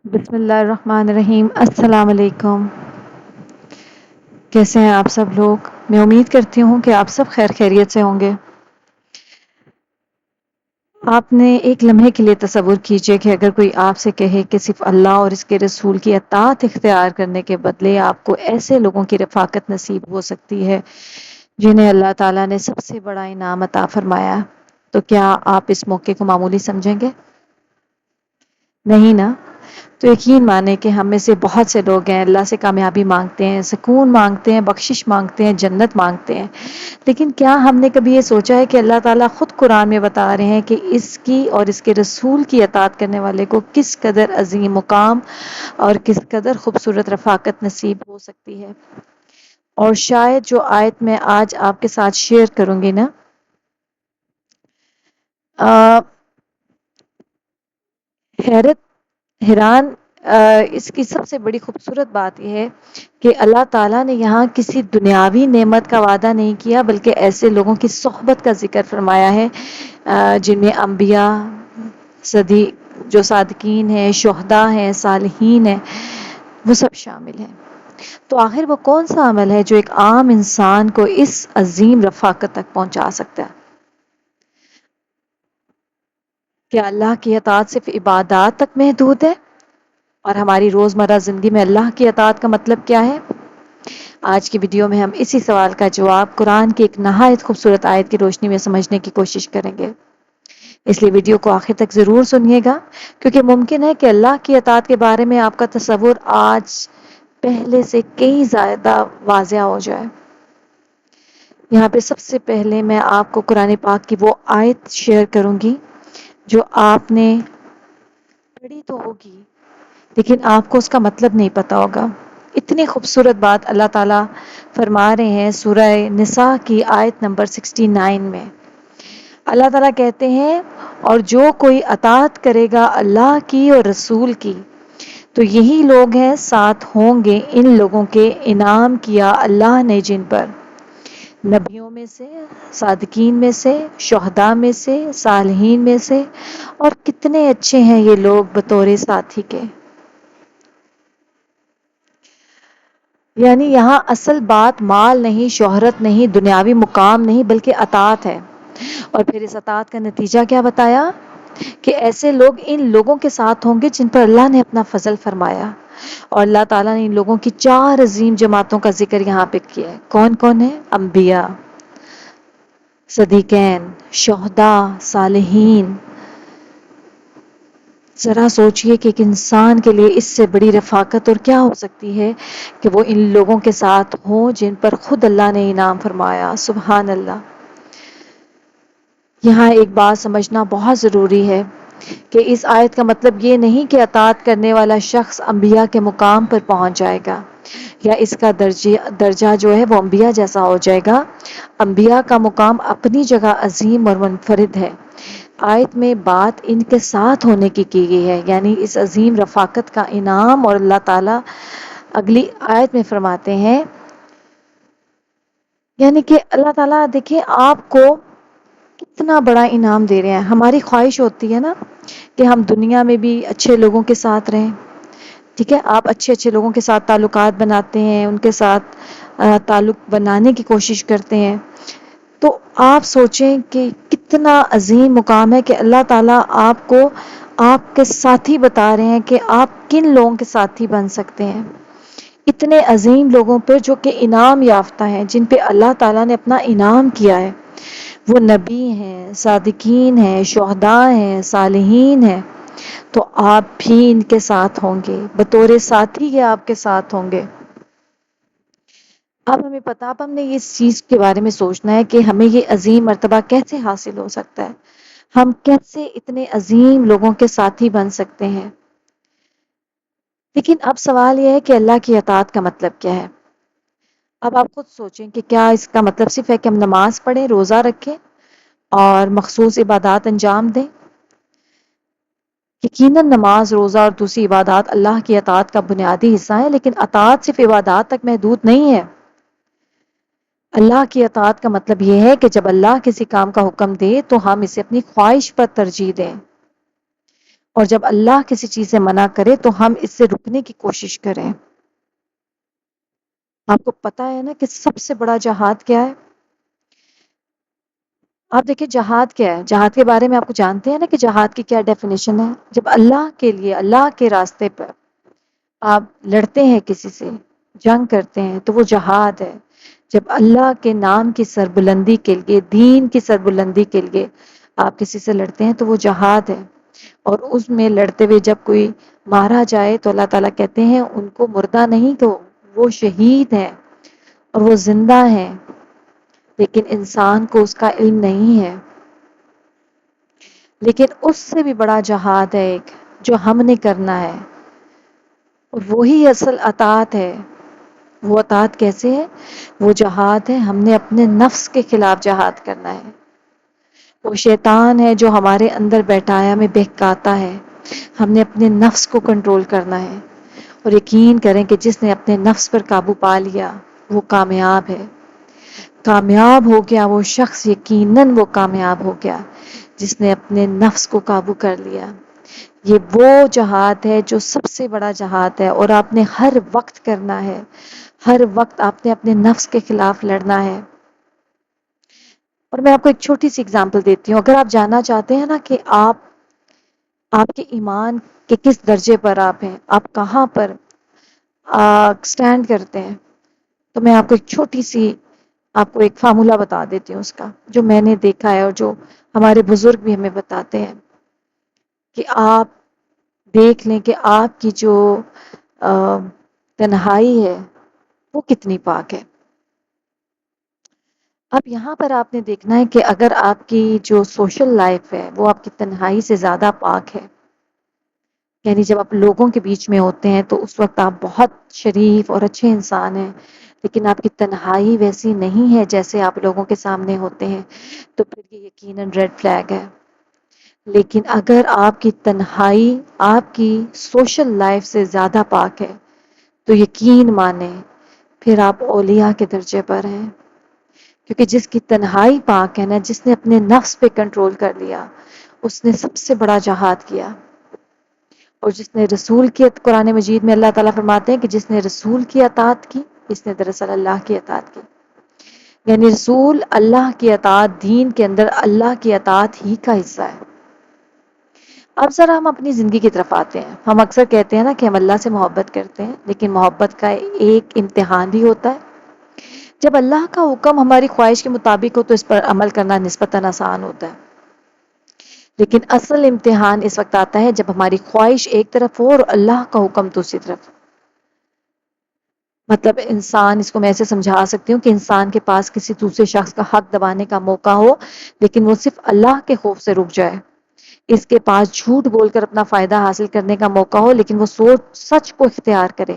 بسم اللہ الرحمن الرحیم۔ السلام علیکم۔ کیسے ہیں آپ سب لوگ؟ میں امید کرتی ہوں کہ آپ سب خیر خیریت سے ہوں گے۔ آپ نے ایک لمحے کے لیے تصور کیجئے کہ اگر کوئی آپ سے کہے کہ صرف اللہ اور اس کے رسول کی اطاعت اختیار کرنے کے بدلے آپ کو ایسے لوگوں کی رفاقت نصیب ہو سکتی ہے جنہیں اللہ تعالیٰ نے سب سے بڑا انعام عطا فرمایا، تو کیا آپ اس موقع کو معمولی سمجھیں گے؟ نہیں نا؟ تو یقین مانیں کہ ہم میں سے بہت سے لوگ ہیں اللہ سے کامیابی مانگتے ہیں، سکون مانگتے ہیں، بخشش مانگتے ہیں، جنت مانگتے ہیں، لیکن کیا ہم نے کبھی یہ سوچا ہے کہ اللہ تعالیٰ خود قرآن میں بتا رہے ہیں کہ اس کی اور اس کے رسول کی اطاعت کرنے والے کو کس قدر عظیم مقام اور کس قدر خوبصورت رفاقت نصیب ہو سکتی ہے؟ اور شاید جو آیت میں آج آپ کے ساتھ شیئر کروں گی نا، حیرت حیران اس کی سب سے بڑی خوبصورت بات یہ ہے کہ اللہ تعالیٰ نے یہاں کسی دنیاوی نعمت کا وعدہ نہیں کیا، بلکہ ایسے لوگوں کی صحبت کا ذکر فرمایا ہے جن میں انبیاء، صدی جو صادقین ہیں، شہداء ہیں، صالحین ہیں، وہ سب شامل ہیں۔ تو آخر وہ کون سا عمل ہے جو ایک عام انسان کو اس عظیم رفاقت تک پہنچا سکتا ہے؟ کیا اللہ کی اطاعت صرف عبادات تک محدود ہے؟ اور ہماری روزمرہ زندگی میں اللہ کی اطاعت کا مطلب کیا ہے؟ آج کی ویڈیو میں ہم اسی سوال کا جواب قرآن کی ایک نہایت خوبصورت آیت کی روشنی میں سمجھنے کی کوشش کریں گے۔ اس لیے ویڈیو کو آخر تک ضرور سنیے گا، کیونکہ ممکن ہے کہ اللہ کی اطاعت کے بارے میں آپ کا تصور آج پہلے سے کئی زیادہ واضح ہو جائے۔ یہاں پہ سب سے پہلے میں آپ کو قرآن پاک کی وہ آیت شیئر کروں گی جو آپ نے پڑھی تو ہوگی، لیکن آپ کو اس کا مطلب نہیں پتا ہوگا۔ اتنی خوبصورت بات اللہ تعالیٰ فرما رہے ہیں سورہ نساء کی آیت نمبر 69 میں۔ اللہ تعالیٰ کہتے ہیں، اور جو کوئی اطاعت کرے گا اللہ کی اور رسول کی تو یہی لوگ ہیں ساتھ ہوں گے ان لوگوں کے انعام کیا اللہ نے جن پر نبیوں میں سے، صادقین میں سے، شہداء میں سے، صالحین میں سے، اور کتنے اچھے ہیں یہ لوگ بطور ساتھی کے۔ یعنی یہاں اصل بات مال نہیں، شہرت نہیں، دنیاوی مقام نہیں، بلکہ اطاعت ہے۔ اور پھر اس اطاعت کا نتیجہ کیا بتایا؟ کہ ایسے لوگ ان لوگوں کے ساتھ ہوں گے جن پر اللہ نے اپنا فضل فرمایا۔ اور اللہ تعالیٰ نے ان لوگوں کی 4 عظیم جماعتوں کا ذکر یہاں پہ کیا ہے۔ کون کون ہے؟ انبیاء، صدیقین، شہداء، صالحین۔ ذرا سوچئے کہ ایک انسان کے لیے اس سے بڑی رفاقت اور کیا ہو سکتی ہے کہ وہ ان لوگوں کے ساتھ ہوں جن پر خود اللہ نے انعام فرمایا۔ سبحان اللہ۔ یہاں ایک بات سمجھنا بہت ضروری ہے کہ اس آیت کا مطلب یہ نہیں کہ اطاعت کرنے والا شخص انبیاء کے مقام پر پہنچ جائے گا، یا اس کا درجہ جو ہے وہ انبیاء جیسا ہو جائے گا۔ انبیاء کا مقام اپنی جگہ عظیم اور منفرد ہے۔ آیت میں بات ان کے ساتھ ہونے کی گئی ہے، یعنی اس عظیم رفاقت کا انعام۔ اور اللہ تعالیٰ اگلی آیت میں فرماتے ہیں، یعنی کہ اللہ تعالیٰ دیکھیں آپ کو کتنا بڑا انعام دے رہے ہیں۔ ہماری خواہش ہوتی ہے نا کہ ہم دنیا میں بھی اچھے لوگوں کے ساتھ رہیں، ٹھیک ہے؟ آپ اچھے اچھے لوگوں کے ساتھ تعلقات بناتے ہیں، ان کے ساتھ تعلق بنانے کی کوشش کرتے ہیں، تو آپ سوچیں کہ کتنا عظیم مقام ہے کہ اللہ تعالیٰ آپ کو آپ کے ساتھی بتا رہے ہیں کہ آپ کن لوگوں کے ساتھی بن سکتے ہیں۔ اتنے عظیم لوگوں پر جو کہ انعام یافتہ ہیں، جن پہ اللہ تعالیٰ نے اپنا انعام کیا ہے، وہ نبی ہیں، صادقین ہیں، شہداء ہیں، صالحین ہیں، تو آپ بھی ان کے ساتھ ہوں گے، بطور ساتھی کے آپ کے ساتھ ہوں گے۔ اب ہمیں پتا، اب ہم نے اس چیز کے بارے میں سوچنا ہے کہ ہمیں یہ عظیم مرتبہ کیسے حاصل ہو سکتا ہے، ہم کیسے اتنے عظیم لوگوں کے ساتھی بن سکتے ہیں۔ لیکن اب سوال یہ ہے کہ اللہ کی اطاعت کا مطلب کیا ہے؟ اب آپ خود سوچیں کہ کیا اس کا مطلب صرف ہے کہ ہم نماز پڑھیں، روزہ رکھیں اور مخصوص عبادات انجام دیں؟ یقیناً نماز، روزہ اور دوسری عبادات اللہ کی اطاعت کا بنیادی حصہ ہے، لیکن اطاعت صرف عبادات تک محدود نہیں ہے۔ اللہ کی اطاعت کا مطلب یہ ہے کہ جب اللہ کسی کام کا حکم دے تو ہم اسے اپنی خواہش پر ترجیح دیں، اور جب اللہ کسی چیز سے منع کرے تو ہم اس سے رکنے کی کوشش کریں۔ آپ کو پتا ہے نا کہ سب سے بڑا جہاد کیا ہے؟ آپ دیکھیں جہاد کیا ہے، جہاد کے بارے میں آپ کو جانتے ہیں نا کہ جہاد کی کیا ڈیفینیشن ہے؟ جب اللہ کے لیے، اللہ کے راستے پر آپ لڑتے ہیں، کسی سے جنگ کرتے ہیں، تو وہ جہاد ہے۔ جب اللہ کے نام کی سربلندی کے لیے، دین کی سربلندی کے لیے آپ کسی سے لڑتے ہیں تو وہ جہاد ہے۔ اور اس میں لڑتے ہوئے جب کوئی مارا جائے تو اللہ تعالیٰ کہتے ہیں ان کو مردہ نہیں، تو وہ شہید ہیں اور وہ زندہ ہیں، لیکن انسان کو اس کا علم نہیں ہے۔ لیکن اس سے بھی بڑا جہاد ہے ایک جو ہم نے کرنا ہے، اور وہی اصل اطاعت ہے۔ وہ اطاعت کیسے ہے؟ وہ جہاد ہے، ہم نے اپنے نفس کے خلاف جہاد کرنا ہے۔ وہ شیطان ہے جو ہمارے اندر بیٹھا ہے، ہمیں بہکاتا ہے، ہم نے اپنے نفس کو کنٹرول کرنا ہے۔ اور یقین کریں کہ جس نے اپنے نفس پر قابو پا لیا وہ کامیاب ہے۔ کامیاب ہو گیا وہ شخص، یقیناً وہ کامیاب ہو گیا جس نے اپنے نفس کو قابو کر لیا۔ یہ وہ جہاد ہے جو سب سے بڑا جہاد ہے، اور آپ نے ہر وقت کرنا ہے۔ ہر وقت آپ نے اپنے نفس کے خلاف لڑنا ہے۔ اور میں آپ کو ایک چھوٹی سی اگزامپل دیتی ہوں۔ اگر آپ جاننا چاہتے ہیں نا کہ آپ کے ایمان کے کس درجے پر آپ ہیں، آپ کہاں پر سٹینڈ کرتے ہیں، تو میں آپ کو ایک چھوٹی سی آپ کو ایک فارمولا بتا دیتی ہوں اس کا، جو میں نے دیکھا ہے اور جو ہمارے بزرگ بھی ہمیں بتاتے ہیں، کہ آپ دیکھ لیں کہ آپ کی جو تنہائی ہے وہ کتنی پاک ہے۔ اب یہاں پر آپ نے دیکھنا ہے کہ اگر آپ کی جو سوشل لائف ہے وہ آپ کی تنہائی سے زیادہ پاک ہے، یعنی جب آپ لوگوں کے بیچ میں ہوتے ہیں تو اس وقت آپ بہت شریف اور اچھے انسان ہیں، لیکن آپ کی تنہائی ویسی نہیں ہے جیسے آپ لوگوں کے سامنے ہوتے ہیں، تو پھر یہ یقیناً ریڈ فلیگ ہے۔ لیکن اگر آپ کی تنہائی آپ کی سوشل لائف سے زیادہ پاک ہے تو یقین مانیں پھر آپ اولیاء کے درجے پر ہیں، کیونکہ جس کی تنہائی پاک ہے نا، جس نے اپنے نفس پہ کنٹرول کر لیا، اس نے سب سے بڑا جہاد کیا۔ اور جس نے رسول کی، قرآن مجید میں اللہ تعالیٰ فرماتے ہیں کہ جس نے رسول کی اطاعت کی، اس نے دراصل اللہ کی اطاعت کی۔ یعنی رسول اللہ کی اطاعت، دین کے اندر اللہ کی اطاعت ہی کا حصہ ہے۔ اب ذرا ہم اپنی زندگی کی طرف آتے ہیں۔ ہم اکثر کہتے ہیں نا کہ ہم اللہ سے محبت کرتے ہیں، لیکن محبت کا ایک امتحان بھی ہوتا ہے۔ جب اللہ کا حکم ہماری خواہش کے مطابق ہو تو اس پر عمل کرنا نسبتاً آسان ہوتا ہے، لیکن اصل امتحان اس وقت آتا ہے جب ہماری خواہش ایک طرف ہو اور اللہ کا حکم دوسری طرف۔ مطلب انسان، اس کو میں ایسے سمجھا سکتی ہوں کہ انسان کے پاس کسی دوسرے شخص کا حق دبانے کا موقع ہو، لیکن وہ صرف اللہ کے خوف سے رک جائے۔ اس کے پاس جھوٹ بول کر اپنا فائدہ حاصل کرنے کا موقع ہو، لیکن وہ سچ کو اختیار کرے۔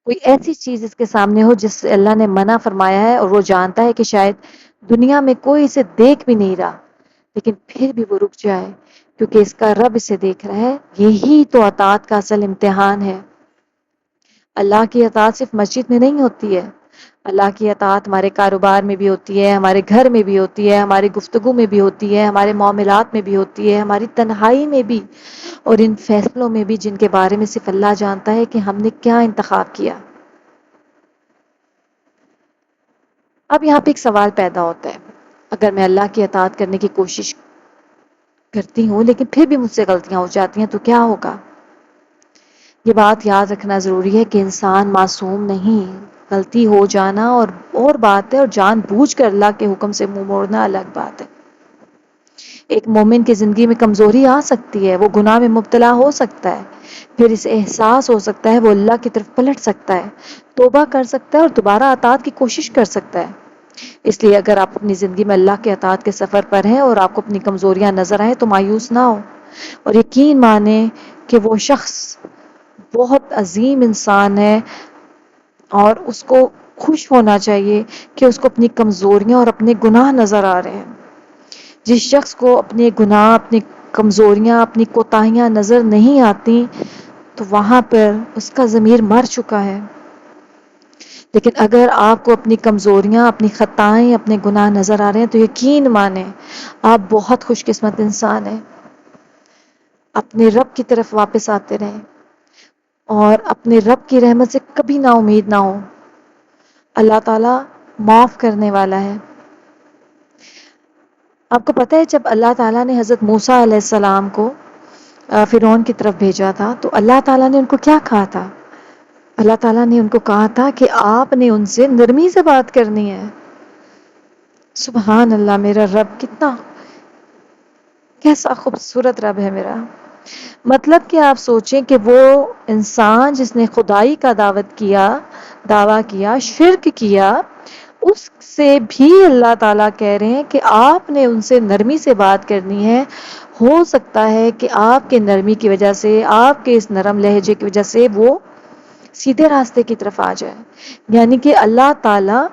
کوئی ایسی چیز اس کے سامنے ہو جس سے اللہ نے منع فرمایا ہے اور وہ جانتا ہے کہ شاید دنیا میں کوئی اسے دیکھ بھی نہیں رہا، لیکن پھر بھی وہ رک جائے کیونکہ اس کا رب اسے دیکھ رہا ہے۔ یہی تو اطاعت کا اصل امتحان ہے۔ اللہ کی اطاعت صرف مسجد میں نہیں ہوتی ہے، اللہ کی اطاعت ہمارے کاروبار میں بھی ہوتی ہے، ہمارے گھر میں بھی ہوتی ہے، ہماری گفتگو میں بھی ہوتی ہے، ہمارے معاملات میں بھی ہوتی ہے، ہماری تنہائی میں بھی، اور ان فیصلوں میں بھی جن کے بارے میں صرف اللہ جانتا ہے کہ ہم نے کیا انتخاب کیا۔ اب یہاں پہ ایک سوال پیدا ہوتا ہے، اگر میں اللہ کی اطاعت کرنے کی کوشش کرتی ہوں لیکن پھر بھی مجھ سے غلطیاں ہو جاتی ہیں تو کیا ہوگا؟ یہ بات یاد رکھنا ضروری ہے کہ انسان معصوم نہیں، غلطی ہو جانا اور بات ہے، اور جان بوجھ کر اللہ کے حکم سے منہ موڑنا الگ بات ہے۔ ایک مومن کی زندگی میں کمزوری آ سکتی ہے، وہ گناہ میں مبتلا ہو سکتا ہے، پھر اسے احساس ہو سکتا ہے، وہ اللہ کی طرف پلٹ سکتا ہے، توبہ کر سکتا ہے اور دوبارہ اطاعت کی کوشش کر سکتا ہے۔ اس لیے اگر آپ اپنی زندگی میں اللہ کے اطاعت کے سفر پر ہیں اور آپ کو اپنی کمزوریاں نظر آئیں تو مایوس نہ ہو، اور یقین مانیں کہ وہ شخص بہت عظیم انسان ہے، اور اس کو خوش ہونا چاہیے کہ اس کو اپنی کمزوریاں اور اپنے گناہ نظر آ رہے ہیں۔ جس شخص کو اپنے گناہ، اپنی کمزوریاں، اپنی کوتاہیاں نظر نہیں آتی تو وہاں پر اس کا ضمیر مر چکا ہے۔ لیکن اگر آپ کو اپنی کمزوریاں، اپنی خطائیں، اپنے گناہ نظر آ رہے ہیں تو یقین مانیں آپ بہت خوش قسمت انسان ہیں۔ اپنے رب کی طرف واپس آتے رہیں اور اپنے رب کی رحمت سے کبھی نا امید نہ ہو. اللہ تعالیٰ معاف کرنے والا ہے. آپ کو پتہ ہے جب اللہ تعالیٰ نے حضرت موسیٰ علیہ السلام کو فرعون کی طرف بھیجا تھا تو اللہ تعالیٰ نے ان کو کیا کہا تھا؟ اللہ تعالیٰ نے ان کو کہا تھا کہ آپ نے ان سے نرمی سے بات کرنی ہے. سبحان اللہ، میرا رب کتنا کیسا خوبصورت رب ہے میرا. مطلب کہ آپ سوچیں کہ وہ انسان جس نے خدائی کا دعویٰ کیا، شرک کیا، اس سے بھی اللہ تعالیٰ کہہ رہے ہیں کہ آپ نے ان سے نرمی سے بات کرنی ہے. ہو سکتا ہے کہ آپ کے نرمی کی وجہ سے، آپ کے اس نرم لہجے کی وجہ سے وہ سیدھے راستے کی طرف آ جائے. یعنی کہ اللہ تعالیٰ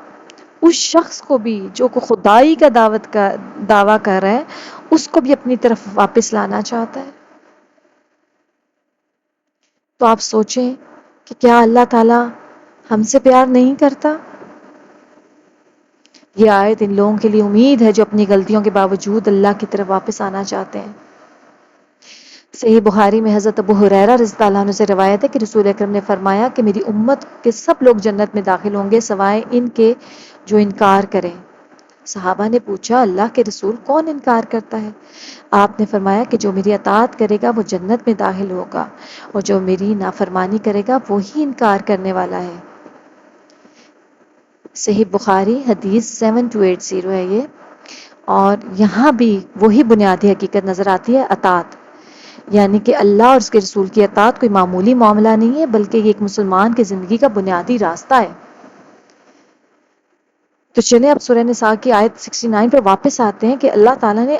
اس شخص کو بھی جو کو خدائی کا دعویٰ کر رہا ہے، اس کو بھی اپنی طرف واپس لانا چاہتا ہے. تو آپ سوچیں کہ کیا اللہ تعالیٰ ہم سے پیار نہیں کرتا؟ یہ آیت ان لوگوں کے لیے امید ہے جو اپنی غلطیوں کے باوجود اللہ کی طرف واپس آنا چاہتے ہیں. صحیح بخاری میں حضرت ابو ہریرہ رضی اللہ عنہ سے روایت ہے کہ رسول اکرم نے فرمایا کہ میری امت کے سب لوگ جنت میں داخل ہوں گے سوائے ان کے جو انکار کریں. صحابہ نے پوچھا اللہ کے رسول کون انکار کرتا ہے؟ آپ نے فرمایا کہ جو میری اطاعت کرے گا وہ جنت میں داخل ہوگا اور جو میری نافرمانی کرے گا وہی انکار کرنے والا ہے. صحیح بخاری حدیث 7280 ہے یہ. اور یہاں بھی وہی بنیادی حقیقت نظر آتی ہے، اطاعت. یعنی کہ اللہ اور اس کے رسول کی اطاعت کوئی معمولی معاملہ نہیں ہے بلکہ یہ ایک مسلمان کی زندگی کا بنیادی راستہ ہے. تو چلیں اب سورہ نساء کی آیت 69 پر واپس آتے ہیں کہ اللہ تعالیٰ نے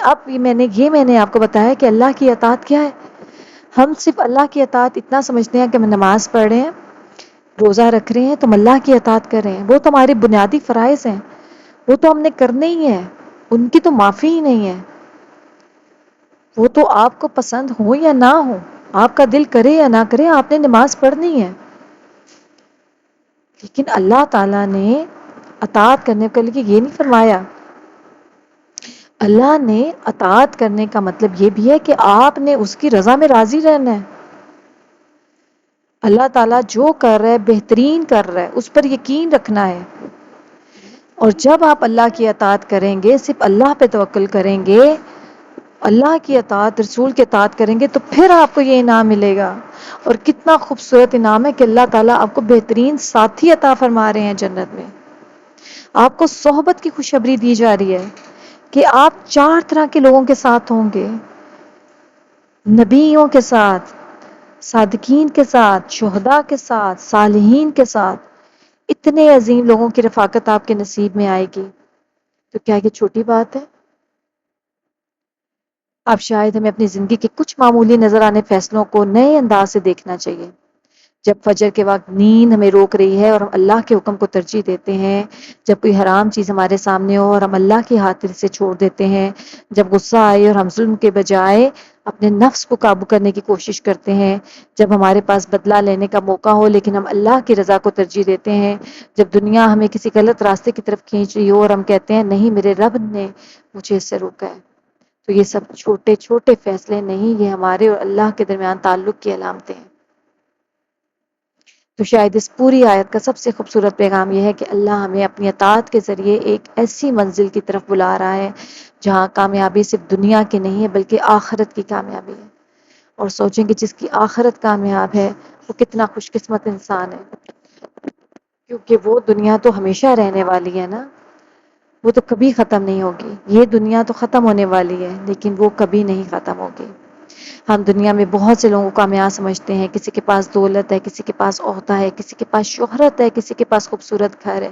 میں نے آپ کو بتایا کہ اللہ کی اطاعت کیا ہے. ہم صرف اللہ کی اطاعت اتنا سمجھتے ہیں کہ ہم نماز پڑھ رہے ہیں، روزہ رکھ رہے ہیں تو ہم اللہ کی اطاعت کر رہے ہیں. وہ تو ہمارے بنیادی فرائض ہیں، وہ تو ہم نے کرنے ہی ہیں، ان کی تو معافی ہی نہیں ہے. وہ تو آپ کو پسند ہو یا نہ ہو، آپ کا دل کرے یا نہ کرے، آپ نے نماز پڑھنی ہے. لیکن اللہ تعالیٰ نے اطاعت کرنے کے لیے یہ نہیں فرمایا. اللہ نے اطاعت کرنے کا مطلب یہ بھی ہے کہ آپ نے اس کی رضا میں راضی رہنا ہے. اللہ تعالیٰ جو کر رہا ہے بہترین کر رہا ہے، اس پر یقین رکھنا ہے. اور جب آپ اللہ کی اطاعت کریں گے، صرف اللہ پہ توکل کریں گے، اللہ کی اطاعت، رسول کی اطاعت کریں گے تو پھر آپ کو یہ انعام ملے گا. اور کتنا خوبصورت انعام ہے کہ اللہ تعالیٰ آپ کو بہترین ساتھی عطا فرما رہے ہیں جنت میں. آپ کو صحبت کی خوشخبری دی جا رہی ہے کہ آپ 4 طرح کے لوگوں کے ساتھ ہوں گے، نبیوں کے ساتھ، صادقین کے ساتھ، شہداء کے ساتھ، صالحین کے ساتھ. اتنے عظیم لوگوں کی رفاقت آپ کے نصیب میں آئے گی. تو کیا یہ چھوٹی بات ہے؟ اب شاید ہمیں اپنی زندگی کے کچھ معمولی نظر آنے فیصلوں کو نئے انداز سے دیکھنا چاہیے. جب فجر کے وقت نیند ہمیں روک رہی ہے اور ہم اللہ کے حکم کو ترجیح دیتے ہیں، جب کوئی حرام چیز ہمارے سامنے ہو اور ہم اللہ کی خاطر سے چھوڑ دیتے ہیں، جب غصہ آئے اور ہم ظلم کے بجائے اپنے نفس کو قابو کرنے کی کوشش کرتے ہیں، جب ہمارے پاس بدلہ لینے کا موقع ہو لیکن ہم اللہ کی رضا کو ترجیح دیتے ہیں، جب دنیا ہمیں کسی غلط راستے کی طرف کھینچ رہی ہو اور ہم کہتے ہیں نہیں میرے رب نے مجھے اس سے روکا ہے. تو یہ سب چھوٹے چھوٹے فیصلے نہیں، یہ ہمارے اور اللہ کے درمیان تعلق کی علامتیں ہیں. تو شاید اس پوری آیت کا سب سے خوبصورت پیغام یہ ہے کہ اللہ ہمیں اپنی اطاعت کے ذریعے ایک ایسی منزل کی طرف بلا رہا ہے جہاں کامیابی صرف دنیا کی نہیں ہے بلکہ آخرت کی کامیابی ہے. اور سوچیں کہ جس کی آخرت کامیاب ہے وہ کتنا خوش قسمت انسان ہے، کیونکہ وہ دنیا تو ہمیشہ رہنے والی ہے نا، وہ تو کبھی ختم نہیں ہوگی. یہ دنیا تو ختم ہونے والی ہے لیکن وہ کبھی نہیں ختم ہوگی. ہم دنیا میں بہت سے لوگوں کو کامیاب سمجھتے ہیں، کسی کے پاس دولت ہے، کسی کے پاس عہدہ ہے، کسی کے پاس شہرت ہے، کسی کے پاس خوبصورت گھر ہے،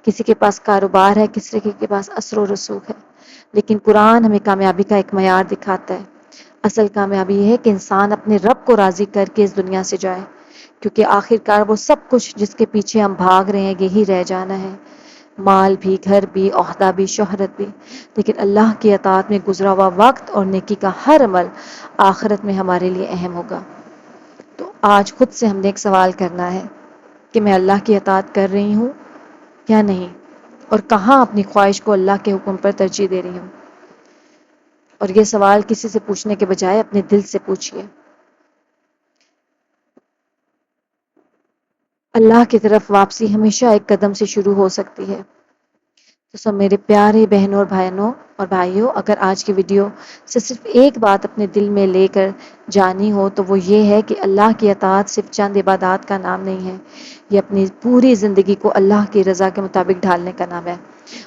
کسی کے پاس کاروبار ہے، کسی کے پاس اثر و رسوخ ہے. لیکن قرآن ہمیں کامیابی کا ایک معیار دکھاتا ہے. اصل کامیابی یہ ہے کہ انسان اپنے رب کو راضی کر کے اس دنیا سے جائے، کیونکہ آخرکار وہ سب کچھ جس کے پیچھے ہم بھاگ رہے ہیں یہی رہ جانا ہے، مال بھی، گھر بھی، عہدہ بھی، شہرت بھی. لیکن اللہ کی اطاعت میں گزرا ہوا وقت اور نیکی کا ہر عمل آخرت میں ہمارے لیے اہم ہوگا. تو آج خود سے ہم نے ایک سوال کرنا ہے کہ میں اللہ کی اطاعت کر رہی ہوں یا نہیں، اور کہاں اپنی خواہش کو اللہ کے حکم پر ترجیح دے رہی ہوں. اور یہ سوال کسی سے پوچھنے کے بجائے اپنے دل سے پوچھیے۔ اللہ کی طرف واپسی ہمیشہ ایک قدم سے شروع ہو سکتی ہے۔ تو سب میرے پیارے بہنوں اور بھائیوں، اگر آج کی ویڈیو سے صرف ایک بات اپنے دل میں لے کر جانی ہو تو وہ یہ ہے کہ اللہ کی اطاعت صرف چند عبادات کا نام نہیں ہے، یہ اپنی پوری زندگی کو اللہ کی رضا کے مطابق ڈھالنے کا نام ہے۔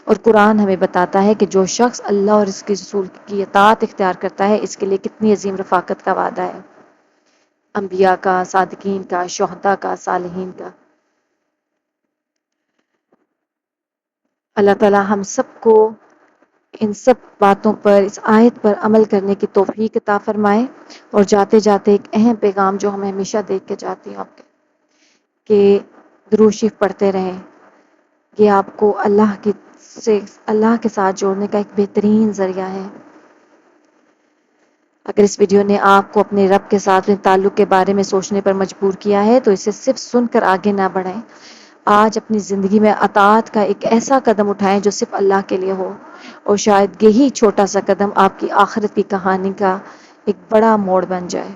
اور قرآن ہمیں بتاتا ہے کہ جو شخص اللہ اور اس کے رسول کی اطاعت اختیار کرتا ہے اس کے لیے کتنی عظیم رفاقت کا وعدہ ہے، انبیاء کا، صادقین کا، شہداء کا، صالحین کا۔ اللہ تعالی ہم سب کو ان سب باتوں پر، اس آیت پر عمل کرنے کی توفیق عطا فرمائے۔ اور جاتے جاتے ایک اہم پیغام جو ہمیں ہمیشہ دیکھ کے جاتی ہوں آپ کے، کہ درود شریف پڑھتے رہیں۔ یہ آپ کو اللہ کے ساتھ جوڑنے کا ایک بہترین ذریعہ ہے۔ اگر اس ویڈیو نے آپ کو اپنے رب کے ساتھ اپنے تعلق کے بارے میں سوچنے پر مجبور کیا ہے تو اسے صرف سن کر آگے نہ بڑھیں۔ آج اپنی زندگی میں اطاعت کا ایک ایسا قدم اٹھائیں جو صرف اللہ کے لیے ہو، اور شاید یہی چھوٹا سا قدم آپ کی آخرت کی کہانی کا ایک بڑا موڑ بن جائے۔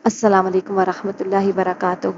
السلام علیکم ورحمۃ اللہ وبرکاتہ۔